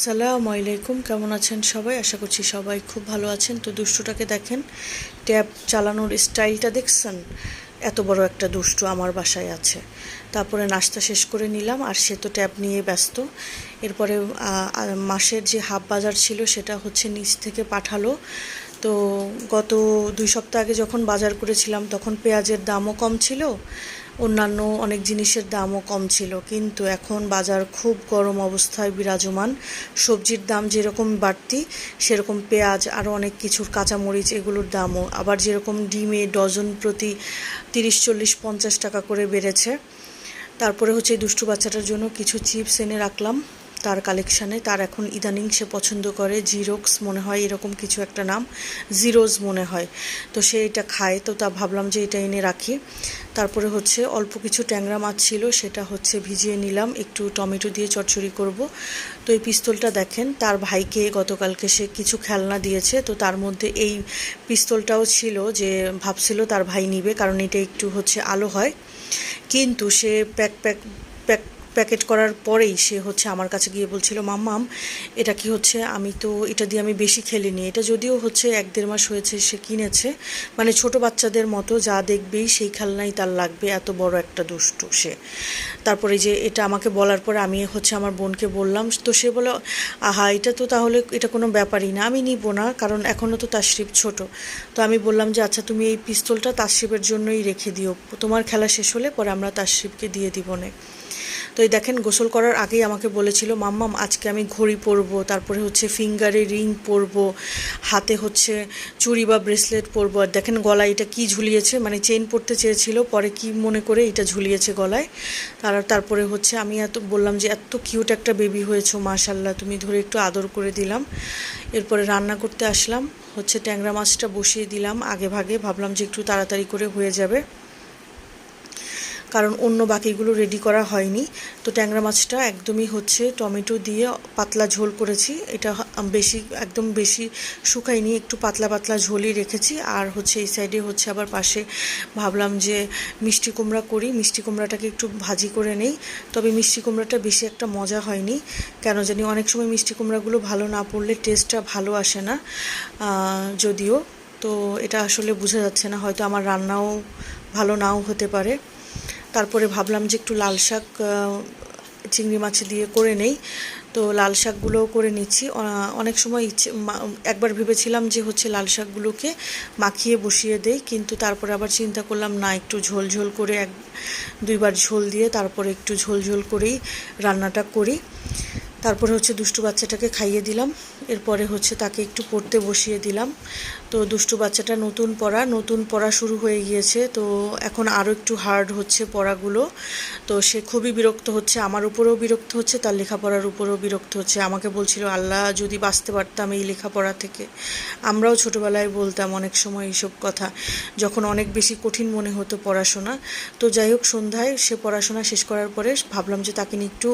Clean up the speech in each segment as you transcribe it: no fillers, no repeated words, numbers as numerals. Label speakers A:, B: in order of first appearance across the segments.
A: আসসালামু আলাইকুম, কেমন আছেন সবাই? আশা করছি সবাই খুব ভালো আছেন। তো দুষ্টুটাকে দেখেন, ট্যাব চালানোর স্টাইলটা দেখছেন? এত বড় একটা দুষ্টু আমার বাসায় আছে। তারপরে নাস্তা শেষ করে নিলাম, আর সে তো ট্যাব নিয়ে ব্যস্ত। এরপরে মাসের যে হাফ বাজার ছিল সেটা হচ্ছে নিচ থেকে পাঠালো। তো গত 2 সপ্তাহ আগে যখন বাজার করেছিলাম তখন পেঁয়াজের দামও কম ছিল, অন্যান্য অনেক জিনিসের দামও কম ছিল, কিন্তু এখন বাজার খুব গরম অবস্থায় বিরাজমান। সবজির দাম যেরকম বাড়তি, সেরকম পেঁয়াজ আরও অনেক কিছুর কাঁচামরিচ এগুলোর দামও আবার যেরকম ডিমে ডজন প্রতি 30, 40, 50 টাকা করে বেড়েছে। তারপরে হচ্ছে এই দুষ্টু বাচ্চাটার জন্য কিছু চিপস এনে রাখলাম তার কালেকশানে। তার এখন ইদানিং সে পছন্দ করে জিরোক্স মনে হয় এরকম কিছু একটা নাম, জিরোজ মনে হয়, তো সে এটা খায়, তো তা ভাবলাম যে এটা এনে রাখি। তারপরে হচ্ছে অল্প কিছু ট্যাংরা মাছ ছিল, সেটা হচ্ছে ভিজিয়ে নিলাম, একটু টমেটো দিয়ে চচ্চড়ি করব। তো এই পিস্তলটা দেখেন, তার ভাইকে গতকালকে সে কিছু খেলনা দিয়েছে, তো তার মধ্যে এই পিস্তলটাও ছিল, যে ভাবছিল তার ভাই নিবে কারণ এটা একটু হচ্ছে আলো হয়, কিন্তু সে প্যাকেট করার পরেই সে হচ্ছে আমার কাছে গিয়ে বলছিল, মাম্মাম এটা কি হচ্ছে, আমি তো এটা দিয়ে আমি বেশি খেলিনি, এটা যদিও হচ্ছে 1-1.5 মাস হয়েছে সে কিনেছে, মানে ছোট বাচ্চাদের মতো যা দেখবেই সেই খেলনাই তার লাগবে, এত বড় একটা দুষ্টু সে। তারপরে যে এটা আমাকে বলার পরে আমি হচ্ছে আমার বোনকে বললাম, তো সে বলে, আহা এটা তো তাহলে এটা কোনো ব্যাপারই না, আমি নিব না, কারণ এখনও তো তাশরিফ ছোট। তো আমি বললাম যে আচ্ছা তুমি এই পিস্তলটা তাশরিফের জন্যই রেখে দিও, তোমার খেলা শেষ হলে পরে আমরা তাশরিফকে দিয়ে দিব না। তো এই দেখেন, গোসল করার আগেই আমাকে বলেছিল, মাম্মাম আজকে আমি ঘড়ি পরবো, তারপরে হচ্ছে ফিঙ্গারে রিং পরবো, হাতে হচ্ছে চুড়ি বা ব্রেসলেট পরবো, আর দেখেন গলায় এটা কি ঝুলিয়েছে, মানে চেইন পরতে চেয়েছিল, পরে কি মনে করে এটা ঝুলিয়েছে গলায়। তারপরে হচ্ছে আমি বললাম যে এত কিউট একটা বেবি হয়েছো, মাশাল্লাহ, তুমি ধরে একটু আদর করে দিলাম। এরপরে রান্না করতে আসলাম, হচ্ছে ট্যাংরা মাছটা বসিয়ে দিলাম আগে ভাগে, ভাবলাম যে একটু তাড়াতাড়ি করে হয়ে যাবে, কারণ অন্য বাকিগুলো রেডি করা হয়নি। তো ট্যাংরা মাছটা একদমই হচ্ছে টমেটো দিয়ে পাতলা ঝোল করেছি, এটা বেশি একদম বেশি শুকাইনি, একটু পাতলা পাতলা ঝোলই রেখেছি। আর হচ্ছে এই সাইডে হচ্ছে আবার পাশে ভাবলাম যে মিষ্টি কুমড়া করি, মিষ্টি কুমড়াটাকে একটু ভাজি করে নেই, তবে মিষ্টি কুমড়াটা বেশি একটা মজা হয়নি, কেন জানি অনেক সময় মিষ্টি কুমড়াগুলো ভালো না পড়লে টেস্টটা ভালো আসে না, যদিও তো এটা আসলে বোঝা যাচ্ছে না, হয়তো আমার রান্নাও ভালো নাও হতে পারে। তারপরে ভাবলাম যে একটু লাল শাক চিংড়ি মাছ দিয়ে করে নেই, তো লাল শাকগুলোও করে নিচ্ছি। অনেক সময় একবার ভেবেছিলাম যে হচ্ছে লাল শাকগুলোকে মাখিয়ে বসিয়ে দেই, কিন্তু তারপরে আবার চিন্তা করলাম না, একটু ঝোল ঝোল করে 1-2 বার ঝোল দিয়ে তারপরে একটু ঝোল ঝোল করেই রান্নাটা করি। তারপরে হচ্ছে দুষ্টু বাচ্চাটাকে খাইয়ে দিলাম, এরপরে হচ্ছে তাকে একটু পড়তে বসিয়ে দিলাম। তো দুষ্টু বাচ্চাটা নতুন পড়া শুরু হয়ে গিয়েছে, তো এখন আরও একটু হার্ড হচ্ছে পড়াগুলো, তো সে খুবই বিরক্ত হচ্ছে, আমার উপরেও বিরক্ত হচ্ছে, তার লেখাপড়ার উপরেও বিরক্ত হচ্ছে। আমাকে বলছিল, আল্লাহ যদি বাঁচতে পারতাম এই লেখাপড়া থেকে। আমরাও ছোটোবেলায় বলতাম অনেক সময় এইসব কথা, যখন অনেক বেশি কঠিন মনে হতো পড়াশোনা। তো যাই হোক, সন্ধ্যায় সে পড়াশোনা শেষ করার পরে ভাবলাম যে তাকে নিয়ে একটু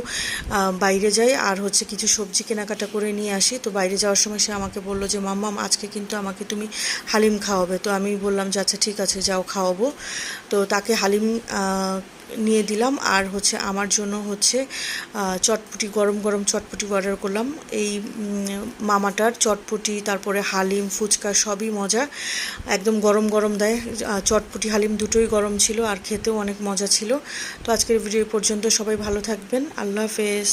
A: বাইরে যাই, আর হচ্ছে কিছু সবজি কেনাকাটা করে নিয়ে আসি। তো বাইরে যাওয়ার সময় সে আমাকে বললো যে মাম্মাম আজকে কিন্তু আমাকে তুমি হালিম খাওয়াবে। তো আমি বললাম যে আচ্ছা ঠিক আছে যাও খাওয়াবো। তো তাকে হালিম নিয়ে দিলাম, আর হচ্ছে আমার জন্য হচ্ছে চটপটি, গরম গরম চটপটি অর্ডার করলাম। এই মামাটার চটপটি, তারপরে হালিম, ফুচকা সবই মজা, একদম গরম গরম দেয়। চটপটি হালিম দুটোই গরম ছিল, আর খেতেও অনেক মজা ছিল। তো আজকের ভিডিও পর্যন্ত, সবাই ভালো থাকবেন, আল্লাহ হাফেজ।